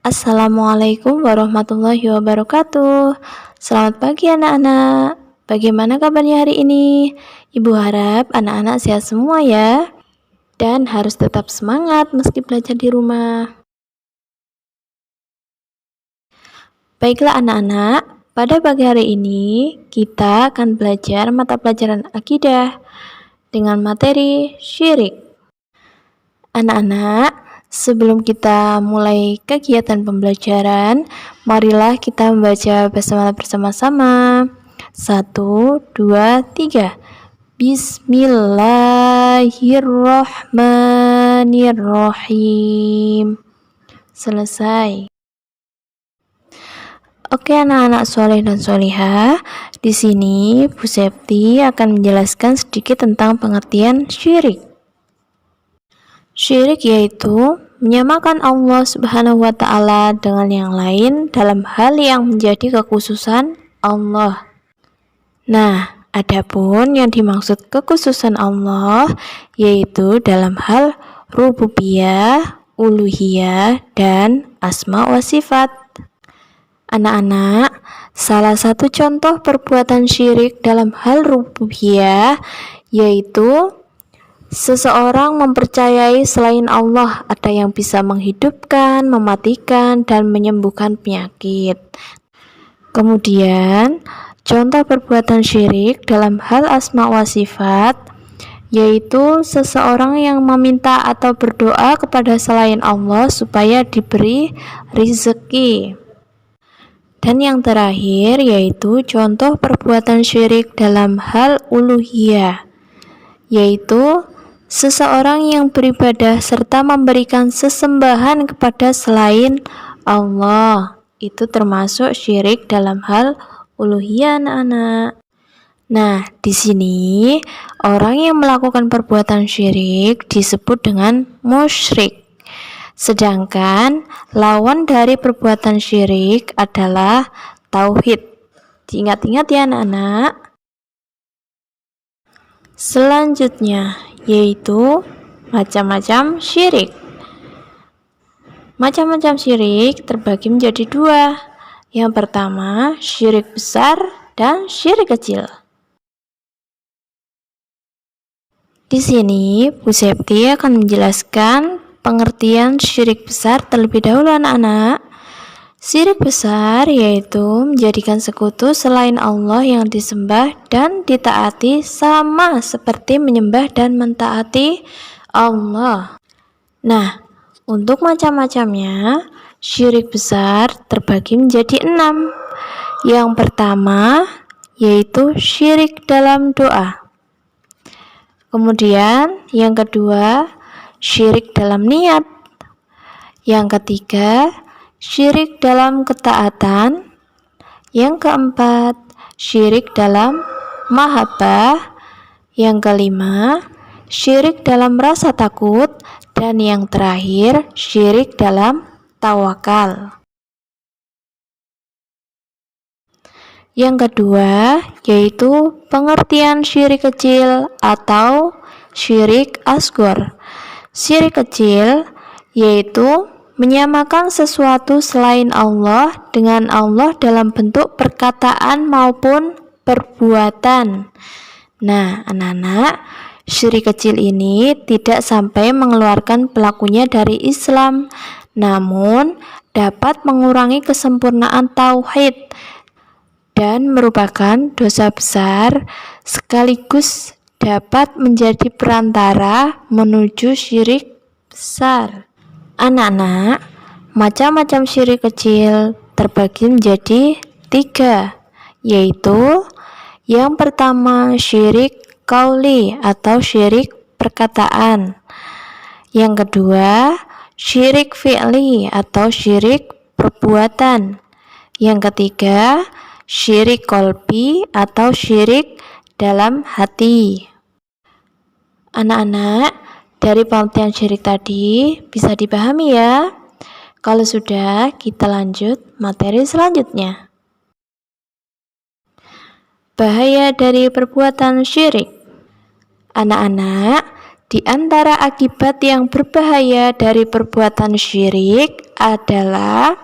Assalamualaikum warahmatullahi wabarakatuh. Selamat pagi anak-anak. Bagaimana kabarnya hari ini? Ibu harap anak-anak sehat semua ya. Dan harus tetap semangat meski belajar di rumah. Baiklah anak-anak, pada pagi hari ini kita akan belajar mata pelajaran akidah dengan materi syirik. Anak-anak, sebelum kita mulai kegiatan pembelajaran, marilah kita membaca basmalah bersama-sama. 1, 2, 3. Bismillahirrahmanirrahim. Selesai. Oke anak-anak soleh dan solihah, di sini Bu Septi akan menjelaskan sedikit tentang pengertian syirik. Syirik yaitu menyamakan Allah Subhanahu wa Ta'ala dengan yang lain dalam hal yang menjadi kekhususan Allah. Nah, adapun yang dimaksud kekhususan Allah yaitu dalam hal rububiyah, uluhiyah, dan asma wa sifat. Anak-anak, salah satu contoh perbuatan syirik dalam hal rububiyah yaitu seseorang mempercayai selain Allah ada yang bisa menghidupkan, mematikan, dan menyembuhkan penyakit. Kemudian, contoh perbuatan syirik dalam hal asma wa sifat yaitu seseorang yang meminta atau berdoa kepada selain Allah supaya diberi rezeki. Dan yang terakhir yaitu contoh perbuatan syirik dalam hal uluhiyah yaitu seseorang yang beribadah serta memberikan sesembahan kepada selain Allah. Itu termasuk syirik dalam hal uluhiyah anak-anak. Nah, di sini orang yang melakukan perbuatan syirik disebut dengan musyrik. Sedangkan lawan dari perbuatan syirik adalah tauhid. Diingat-ingat ya anak-anak. Selanjutnya yaitu macam-macam syirik. Macam-macam syirik terbagi menjadi dua. Yang pertama, syirik besar dan syirik kecil. Di sini, Bu Septi akan menjelaskan pengertian syirik besar terlebih dahulu anak-anak. Syirik besar yaitu menjadikan sekutu selain Allah yang disembah dan ditaati sama seperti menyembah dan mentaati Allah. Nah, untuk macam-macamnya, syirik besar terbagi menjadi 6. Yang pertama yaitu syirik dalam doa. Kemudian yang kedua, syirik dalam niat. Yang ketiga, syirik dalam ketaatan. Yang keempat, syirik dalam mahabbah. Yang kelima, syirik dalam rasa takut. Dan yang terakhir, syirik dalam tawakal. Yang kedua, yaitu pengertian syirik kecil atau syirik asghar. Syirik kecil yaitu menyamakan sesuatu selain Allah dengan Allah dalam bentuk perkataan maupun perbuatan. Nah, anak-anak, syirik kecil ini tidak sampai mengeluarkan pelakunya dari Islam, namun dapat mengurangi kesempurnaan tauhid dan merupakan dosa besar sekaligus dapat menjadi perantara menuju syirik besar. Anak-anak, macam-macam syirik kecil terbagi menjadi 3, yaitu yang pertama syirik qauli atau syirik perkataan. Yang kedua, syirik fi'li atau syirik perbuatan. Yang ketiga, syirik qalbi atau syirik dalam hati. Anak-anak, dari pengertian syirik tadi bisa dipahami ya? Kalau sudah, kita lanjut materi selanjutnya. Bahaya dari perbuatan syirik. Anak-anak, di antara akibat yang berbahaya dari perbuatan syirik adalah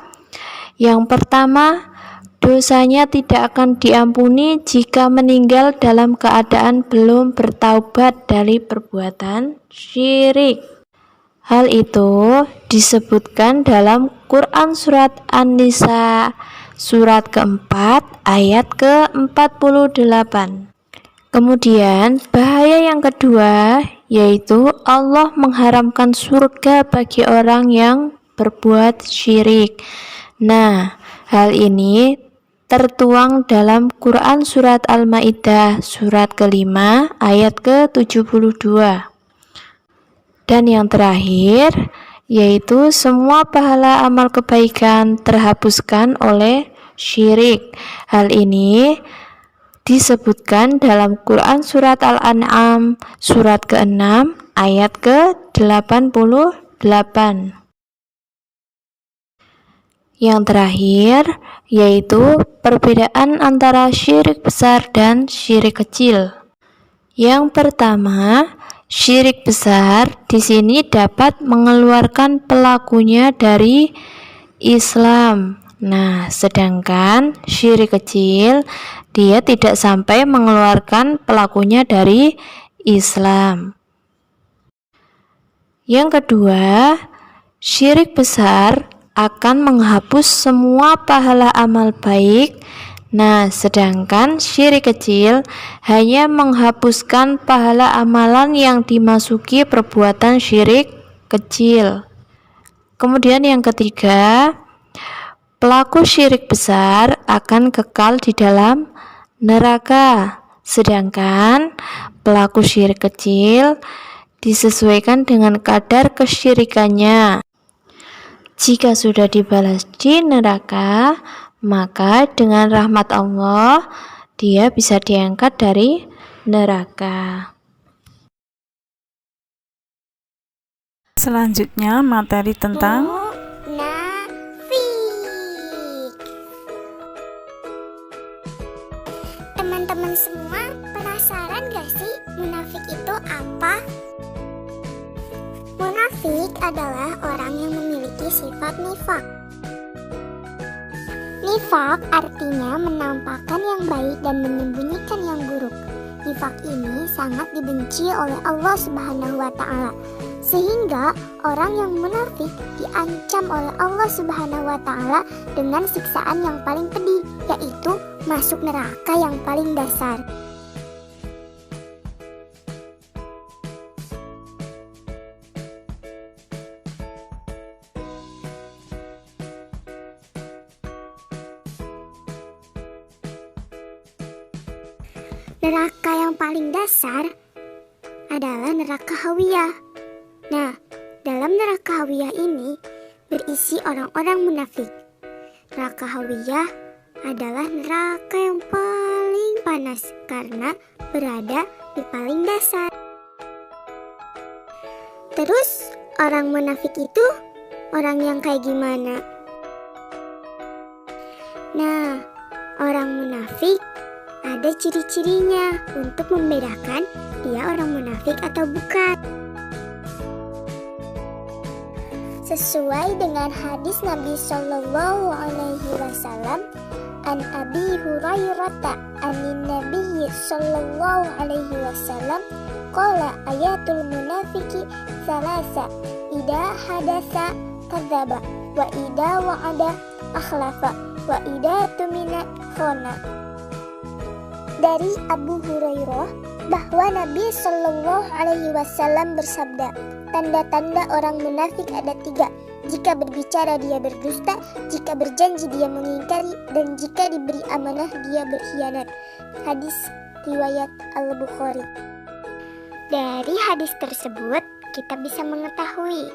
yang pertama, dosanya tidak akan diampuni jika meninggal dalam keadaan belum bertaubat dari perbuatan syirik. Hal itu disebutkan dalam Quran surat An-Nisa surat keempat ayat ke-48. Kemudian bahaya yang kedua yaitu Allah mengharamkan surga bagi orang yang berbuat syirik. Nah, hal ini tertuang dalam Quran surat Al-Maidah surat kelima ayat ke-72. Dan yang terakhir yaitu semua pahala amal kebaikan terhapuskan oleh syirik. Hal ini disebutkan dalam Quran surat Al-An'am surat ke-6 ayat ke-88. Yang terakhir yaitu perbedaan antara syirik besar dan syirik kecil. Yang pertama, syirik besar di sini dapat mengeluarkan pelakunya dari Islam. Nah, sedangkan syirik kecil dia tidak sampai mengeluarkan pelakunya dari Islam. Yang kedua, syirik besar akan menghapus semua pahala amal baik. Nah, sedangkan syirik kecil hanya menghapuskan pahala amalan yang dimasuki perbuatan syirik kecil. Kemudian yang ketiga, pelaku syirik besar akan kekal di dalam neraka, sedangkan pelaku syirik kecil disesuaikan dengan kadar kesyirikannya. Jika sudah dibalas di neraka, maka dengan rahmat Allah dia bisa diangkat dari neraka. Selanjutnya materi tentang munafik. Teman-teman semua penasaran gak sih munafik itu apa? Munafik adalah orang yang memiliki sifat nifak. Nifak artinya menampakkan yang baik dan menyembunyikan yang buruk. Nifak ini sangat dibenci oleh Allah Subhanahu wa Ta'ala, sehingga orang yang munafik diancam oleh Allah Subhanahu wa Ta'ala dengan siksaan yang paling pedih, yaitu masuk neraka yang paling dasar. Neraka yang paling dasar adalah neraka Hawiyah. Nah, dalam neraka Hawiyah ini berisi orang-orang munafik. Neraka Hawiyah adalah neraka yang paling panas karena berada di paling dasar. Terus, orang munafik itu orang yang kayak gimana? Nah, orang munafik ada ciri-cirinya untuk membedakan dia orang munafik atau bukan. Sesuai dengan hadis Nabi Shallallahu Alaihi Wasallam, an Abi Hurairah anin Nabi Shallallahu Alaihi Wasallam, qala ayatul munafiki salasa, ida hadasa kadzaba, wa ida wa'ada akhlafa, wa ida tumina khona. Dari Abu Hurairah bahwa Nabi Shallallahu Alaihi Wasallam bersabda, tanda-tanda orang munafik ada 3. Jika berbicara dia berdusta, jika berjanji dia mengingkari, dan jika diberi amanah dia berkhianat. Hadis riwayat Al-Bukhari. Dari hadis tersebut kita bisa mengetahui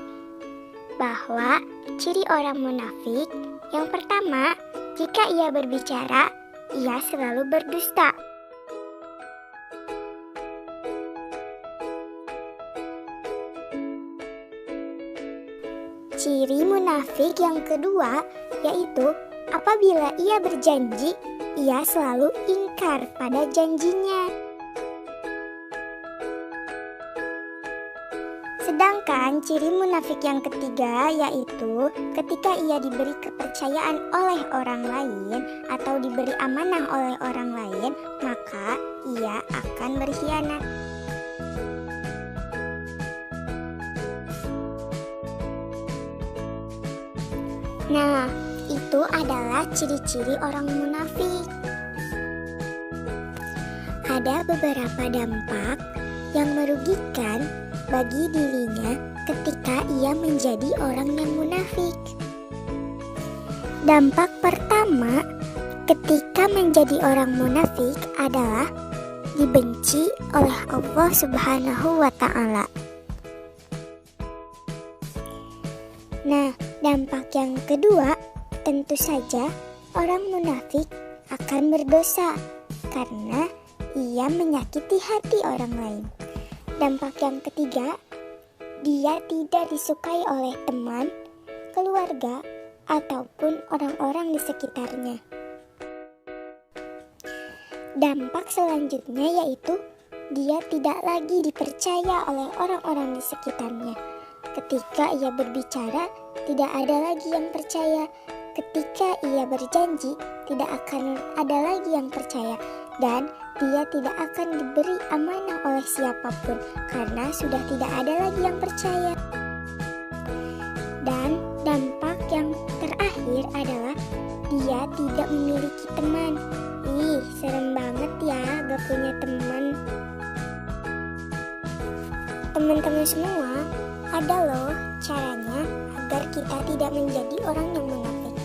bahwa ciri orang munafik yang pertama, jika ia berbicara, ia selalu berdusta. Ciri munafik yang kedua yaitu apabila ia berjanji, ia selalu ingkar pada janjinya. Sedangkan Sedangkan ciri munafik yang ketiga yaitu ketika ia diberi kepercayaan oleh orang lain atau diberi amanah oleh orang lain, maka ia akan berkhianat. Nah, itu adalah ciri-ciri orang munafik. Ada beberapa dampak yang merugikan bagi dirinya ketika ia menjadi orang yang munafik. Dampak pertama ketika menjadi orang munafik adalah dibenci oleh Allah Subhanahu wa Ta'ala. Nah, dampak yang kedua, tentu saja orang munafik akan berdosa karena ia menyakiti hati orang lain. Dampak yang ketiga, dia tidak disukai oleh teman, keluarga, ataupun orang-orang di sekitarnya. Dampak selanjutnya yaitu dia tidak lagi dipercaya oleh orang-orang di sekitarnya. Ketika ia berbicara, tidak ada lagi yang percaya. Ketika ia berjanji, tidak akan ada lagi yang percaya. Dan dia tidak akan diberi amanah oleh siapapun karena sudah tidak ada lagi yang percaya. Dan dampak yang terakhir adalah dia tidak memiliki teman. Ih, serem banget ya gak punya teman. Teman-teman semua, ada loh caranya agar kita tidak menjadi orang yang munafik.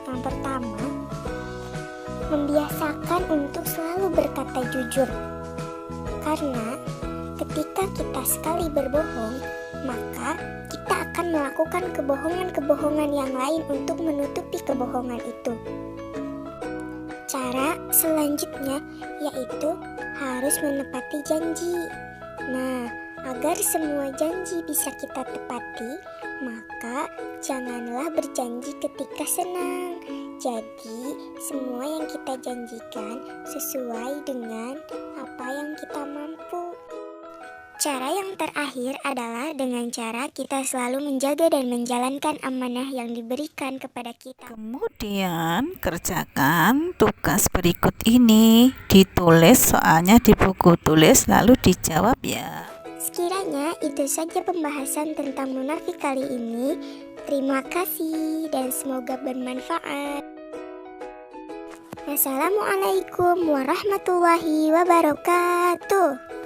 Yang pertama, membiasakan untuk selalu berkata jujur. Karena ketika kita sekali berbohong, maka kita akan melakukan kebohongan-kebohongan yang lain untuk menutupi kebohongan itu. Cara selanjutnya yaitu harus menepati janji. Nah, agar semua janji bisa kita tepati, maka janganlah berjanji ketika senang. Jadi, semua yang kita janjikan sesuai dengan apa yang kita mampu. Cara yang terakhir adalah dengan cara kita selalu menjaga dan menjalankan amanah yang diberikan kepada kita. Kemudian kerjakan tugas berikut ini. Ditulis soalnya di buku tulis lalu dijawab ya. Sekiranya itu saja pembahasan tentang munafik kali ini. Terima kasih dan semoga bermanfaat. Wassalamualaikum warahmatullahi wabarakatuh.